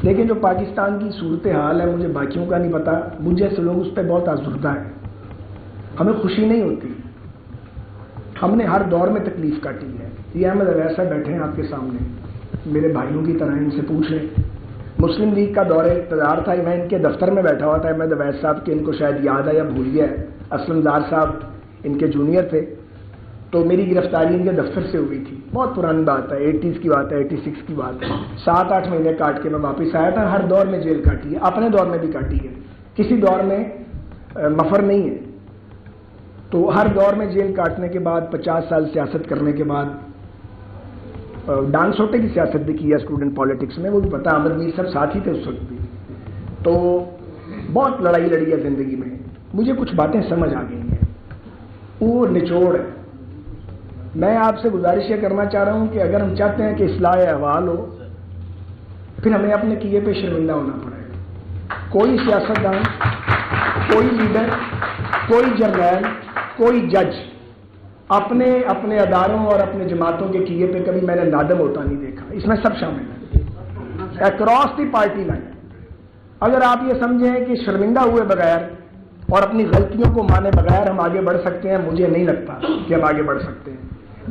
دیکھیں جو پاکستان کی صورتحال ہے، مجھے باقیوں کا نہیں پتا، مجھ جیسے لوگ اس پہ بہت آزردہ ہیں، ہمیں خوشی نہیں ہوتی۔ ہم نے ہر دور میں تکلیف کاٹی ہے۔ یہ احمد اویس صاحب بیٹھے ہیں آپ کے سامنے، میرے بھائیوں کی طرح، ان سے پوچھ لیں۔ مسلم لیگ کا دور اقتدار تھا، میں ان کے دفتر میں بیٹھا ہوا تھا، احمد اویس صاحب کے، ان کو شاید یاد ہے یا بھول گیا ہے، اسلم زار صاحب ان کے جونیئر تھے، تو میری گرفتاری ان کے دفتر سے ہوئی تھی، بہت پرانی بات ہے، 80s کی بات ہے، 86 کی بات ہے۔ 7-8 مہینے کاٹ کے میں واپس آیا تھا۔ ہر دور میں جیل کاٹی ہے، اپنے دور میں بھی کاٹی ہے، کسی دور میں مفر نہیں ہے۔ تو ہر دور میں جیل کاٹنے کے بعد 50 سال سیاست کرنے کے بعد ڈانگ سوٹے کی سیاست بھی کی ہے اسٹوڈنٹ پالیٹکس میں، وہ بھی پتا، احمد میر صاحب ساتھ ہی تھے اس وقت بھی، تو بہت لڑائی لڑی ہے زندگی میں۔ مجھے کچھ باتیں سمجھ آ گئی ہیں، وہ نچوڑ ہے۔ میں آپ سے گزارش یہ کرنا چاہ رہا ہوں کہ اگر ہم چاہتے ہیں کہ اصلاح احوال ہو، پھر ہمیں اپنے کیے پہ شرمندہ ہونا پڑے گا۔ کوئی سیاستدان، کوئی لیڈر، کوئی جرنیل، کوئی جج اپنے اداروں اور اپنے جماعتوں کے کیے پہ کبھی میں نے نادم ہوتا نہیں دیکھا۔ اس میں سب شامل ہیں، اکراس دی پارٹی لائن۔ اگر آپ یہ سمجھیں کہ شرمندہ ہوئے بغیر اور اپنی غلطیوں کو مانے بغیر ہم آگے بڑھ سکتے ہیں، مجھے نہیں لگتا کہ ہم آگے بڑھ سکتے ہیں۔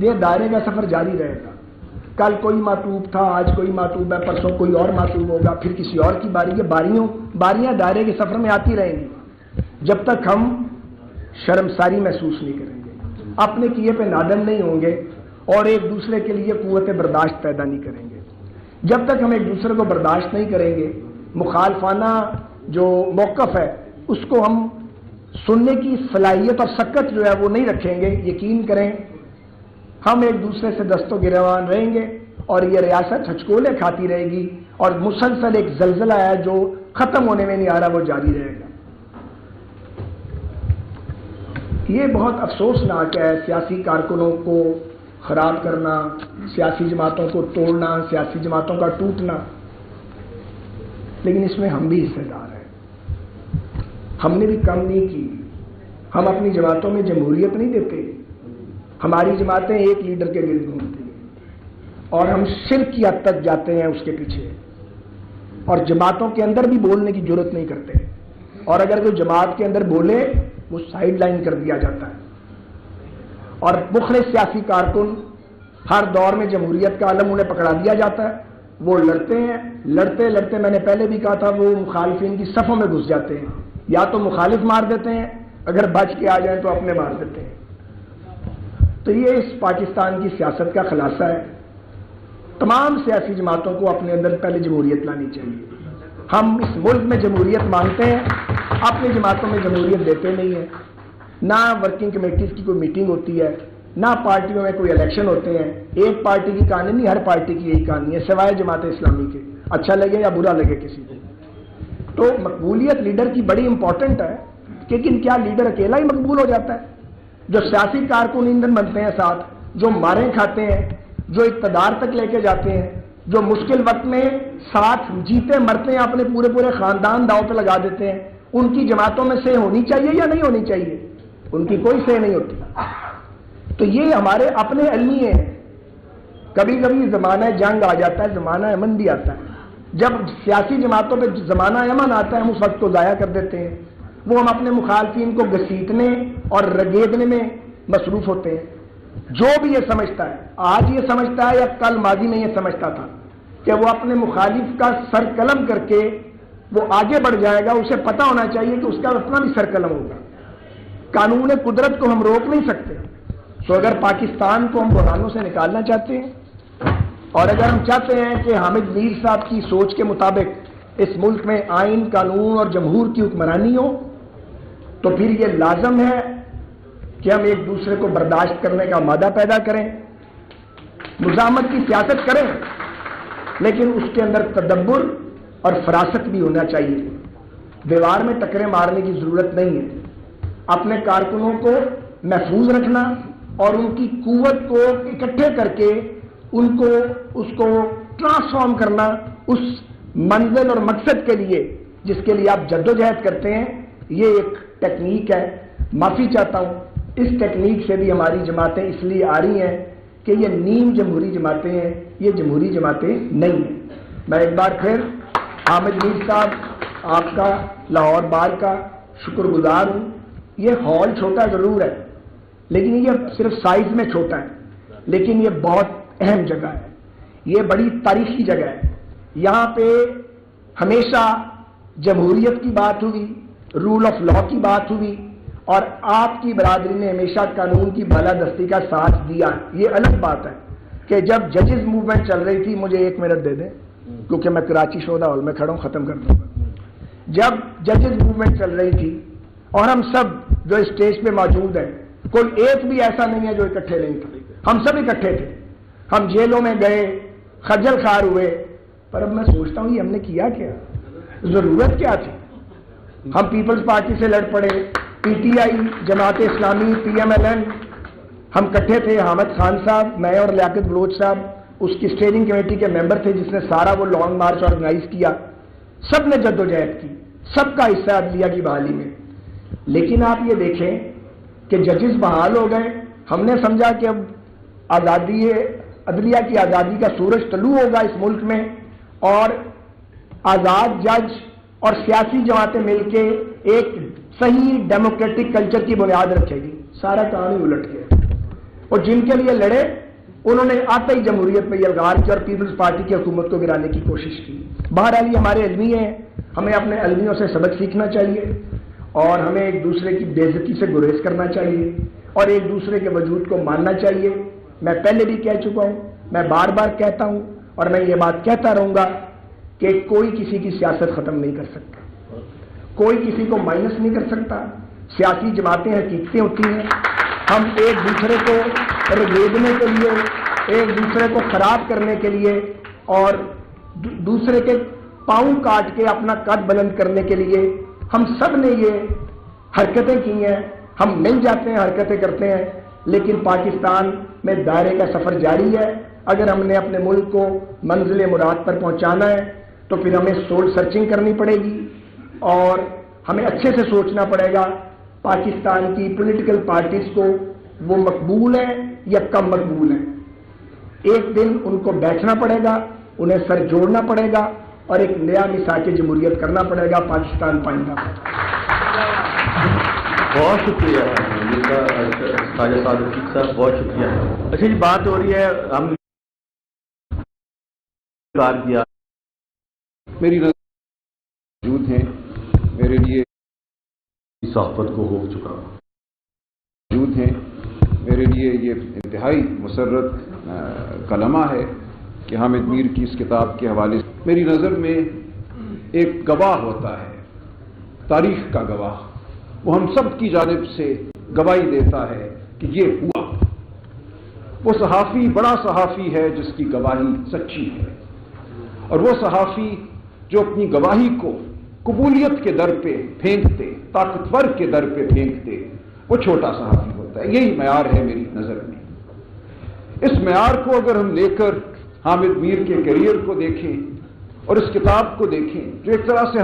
یہ دائرے کا سفر جاری رہے گا۔ کل کوئی معطوب تھا، آج کوئی معطوب ہے، پرسوں کوئی اور معطوب ہوگا، پھر کسی اور کی باری ہے۔ باریاں دائرے کے سفر میں آتی رہیں گی جب تک ہم شرمساری محسوس نہیں کریں گے، اپنے کیے پہ نادم نہیں ہوں گے اور ایک دوسرے کے لیے قوت برداشت پیدا نہیں کریں گے۔ جب تک ہم ایک دوسرے کو برداشت نہیں کریں گے، مخالفانہ جو موقف ہے اس کو ہم سننے کی صلاحیت اور سکت جو ہے وہ نہیں رکھیں گے، یقین کریں ہم ایک دوسرے سے دست و گریبان رہیں گے اور یہ ریاست ہچکولے کھاتی رہے گی اور مسلسل ایک زلزلہ ہے جو ختم ہونے میں نہیں آ رہا، وہ جاری رہے گا۔ یہ بہت افسوسناک ہے، سیاسی کارکنوں کو خراب کرنا، سیاسی جماعتوں کو توڑنا، سیاسی جماعتوں کا ٹوٹنا، لیکن اس میں ہم بھی حصے دار ہیں۔ ہم نے بھی کم نہیں کی۔ ہم اپنی جماعتوں میں جمہوریت نہیں دیتے، ہماری جماعتیں ایک لیڈر کے گرد گھومتی ہیں اور ہم شرک کی حد تک جاتے ہیں اس کے پیچھے، اور جماعتوں کے اندر بھی بولنے کی جرات نہیں کرتے، اور اگر کوئی جماعت کے اندر بولے وہ سائیڈ لائن کر دیا جاتا ہے۔ اور مخلص سیاسی کارکن ہر دور میں جمہوریت کا علم انہیں پکڑا دیا جاتا ہے، وہ لڑتے ہیں، لڑتے لڑتے میں نے پہلے بھی کہا تھا وہ مخالفین کی صفوں میں گھس جاتے ہیں، یا تو مخالف مار دیتے ہیں، اگر بچ کے آ جائیں تو اپنے مار دیتے ہیں۔ تو یہ اس پاکستان کی سیاست کا خلاصہ ہے۔ تمام سیاسی جماعتوں کو اپنے اندر پہلے جمہوریت لانی چاہیے۔ ہم اس ملک میں جمہوریت مانگتے ہیں، اپنی جماعتوں میں جمہوریت دیتے نہیں ہیں۔ نہ ورکنگ کمیٹیز کی کوئی میٹنگ ہوتی ہے، نہ پارٹیوں میں کوئی الیکشن ہوتے ہیں۔ ایک پارٹی کی کہانی نہیں، ہر پارٹی کی یہی کہانی ہے، سوائے جماعت اسلامی کے، اچھا لگے یا برا لگے کسی کو۔ تو مقبولیت لیڈر کی بڑی امپورٹنٹ ہے، لیکن کیا لیڈر اکیلا ہی مقبول ہو جاتا ہے؟ جو سیاسی کارکن ایندھن بنتے ہیں ساتھ، جو ماریں کھاتے ہیں، جو اقتدار تک لے کے جاتے ہیں، جو مشکل وقت میں ساتھ جیتے مرتے ہیں، اپنے پورے خاندان داؤ پہ لگا دیتے ہیں، ان کی جماعتوں میں سے ہونی چاہیے یا نہیں ہونی چاہیے؟ ان کی کوئی سے نہیں ہوتی۔ تو یہ ہمارے اپنے علمی ہیں۔ کبھی کبھی زمانہ جنگ آ جاتا ہے، زمانہ امن بھی آتا ہے۔ جب سیاسی جماعتوں پہ زمانہ امن آتا ہے ہم اس وقت کو ضائع کر دیتے ہیں، وہ ہم اپنے مخالفین کو گھسیٹنے اور رگیدنے میں مصروف ہوتے ہیں۔ جو بھی یہ سمجھتا ہے، آج یہ سمجھتا ہے یا کل ماضی میں یہ سمجھتا تھا کہ وہ اپنے مخالف کا سر قلم کر کے وہ آگے بڑھ جائے گا، اسے پتہ ہونا چاہیے کہ اس کا اپنا بھی سر قلم ہوگا۔ قانون قدرت کو ہم روک نہیں سکتے۔ سو اگر پاکستان کو ہم بحرانوں سے نکالنا چاہتے ہیں، اور اگر ہم چاہتے ہیں کہ حامد میر صاحب کی سوچ کے مطابق اس ملک میں آئین، قانون اور جمہور کی حکمرانی ہو، تو پھر یہ لازم ہے کہ ہم ایک دوسرے کو برداشت کرنے کا مادہ پیدا کریں، مزاحمت کی سیاست کریں، لیکن اس کے اندر تدبر اور فراست بھی ہونا چاہیے۔ دیوار میں ٹکریں مارنے کی ضرورت نہیں ہے۔ اپنے کارکنوں کو محفوظ رکھنا اور ان کی قوت کو اکٹھے کر کے اس کو ٹرانسفارم کرنا اس منزل اور مقصد کے لیے جس کے لیے آپ جدوجہد کرتے ہیں، یہ ایک ٹیکنیک ہے۔ معافی چاہتا ہوں، اس ٹیکنیک سے بھی ہماری جماعتیں اس لیے آ رہی ہیں کہ یہ نیم جمہوری جماعتیں ہیں، یہ جمہوری جماعتیں نہیں ہیں۔ میں ایک بار پھر حامد میر صاحب آپ کا لاہور بار کا شکر گزار ہوں. یہ ہال چھوٹا ضرور ہے لیکن یہ صرف سائز میں چھوٹا ہے، لیکن یہ بہت اہم جگہ ہے، یہ بڑی تاریخی جگہ ہے. یہاں پہ ہمیشہ جمہوریت کی بات ہوئی، رول آف لا کی بات ہوئی، اور آپ کی برادری نے ہمیشہ قانون کی بالادستی کا ساتھ دیا. یہ الگ بات ہے کہ جب ججز موومنٹ چل رہی تھی، مجھے 1 منٹ دے دیں کیونکہ میں کراچی شودا ہال میں کھڑا ہوں، ختم کر دوں گا. جب ججز موومنٹ چل رہی تھی اور ہم سب جو اسٹیج پہ موجود ہیں، کوئی ایک بھی ایسا نہیں ہے جو اکٹھے نہیں تھے، ہم سب اکٹھے تھے. ہم جیلوں میں گئے، خجل خوار ہوئے، پر اب میں سوچتا ہوں یہ ہم نے کیا کیا، ضرورت کیا تھی. ہم پیپلز پارٹی سے لڑ پڑے، P T I, Jamaat Islami, P M L N, ہم کٹھے تھے. حامد خان صاحب، میں اور لیاقت بلوچ صاحب اس کی اسٹیئرنگ کمیٹی کے ممبر تھے جس نے سارا وہ لانگ مارچ آرگنائز کیا. سب نے جدوجہد کی، سب کا حصہ عدلیہ کی بحالی میں. لیکن آپ یہ دیکھیں کہ ججز بحال ہو گئے. ہم نے سمجھا کہ اب آزادی عدلیہ کی آزادی کا سورج طلوع ہوگا اس ملک میں، اور آزاد جج اور سیاسی جماعتیں مل کے ایک صحیح ڈیموکریٹک کلچر کی بنیاد رکھے گی. سارا کام ہی الٹ گیا، اور جن کے لیے لڑے انہوں نے آتے ہی جمہوریت میں یلغار کیا اور پیپلز پارٹی کی حکومت کو گرانے کی کوشش کی. بہرحال یہ ہمارے علمی ہیں، ہمیں اپنے علمیوں سے سبق سیکھنا چاہیے، اور ہمیں ایک دوسرے کی بے عزتی سے گریز کرنا چاہیے، اور ایک دوسرے کے وجود کو ماننا چاہیے. میں پہلے بھی کہہ چکا ہوں، میں بار بار کہتا ہوں، اور میں یہ بات کہتا رہوں گا کہ کوئی کسی کی سیاست ختم نہیں کر سکتا، کوئی کسی کو مائنس نہیں کر سکتا. سیاسی جماعتیں حقیقتیں ہوتی ہیں. ہم ایک دوسرے کو رگیدنے کے لیے، ایک دوسرے کو خراب کرنے کے لیے، اور دوسرے کے پاؤں کاٹ کے اپنا قد بلند کرنے کے لیے ہم سب نے یہ حرکتیں کی ہیں. ہم مل جاتے ہیں، حرکتیں کرتے ہیں، لیکن پاکستان میں دائرے کا سفر جاری ہے. اگر ہم نے اپنے ملک کو منزل مراد پر پہنچانا ہے تو پھر ہمیں سول سرچنگ کرنی پڑے گی، اور ہمیں اچھے سے سوچنا پڑے گا پاکستان کی پولیٹیکل پارٹیز کو وہ مقبول ہیں یا کم مقبول ہیں. ایک دن ان کو بیٹھنا پڑے گا، انہیں سر جوڑنا پڑے گا، اور ایک نیا مساق جمہوریت کرنا پڑے گا. پاکستان پائندہ. بہت شکریہ خواجہ سعد رفیق صاحب، بہت شکریہ. اچھا جی، بات ہو رہی ہے، ہم کیا میری نظر موجود ہیں، میرے لیے صحبت کو ہو چکا موجود ہیں، میرے لیے یہ انتہائی مسرت کا لمحہ ہے کہ حامد میر کی اس کتاب کے حوالے سے میری نظر میں ایک گواہ ہوتا ہے، تاریخ کا گواہ. وہ ہم سب کی جانب سے گواہی دیتا ہے کہ یہ ہوا. وہ صحافی بڑا صحافی ہے جس کی گواہی سچی ہے، اور وہ صحافی جو اپنی گواہی کو قبولیت کے در پہ پھینکتے، طاقتور کے در پہ پھینکتے، وہ چھوٹا صحافی ہوتا ہے. یہی معیار ہے میری نظر میں. اس معیار کو اگر ہم لے کر حامد میر کے کیریئر کو دیکھیں اور اس کتاب کو دیکھیں جو ایک طرح سے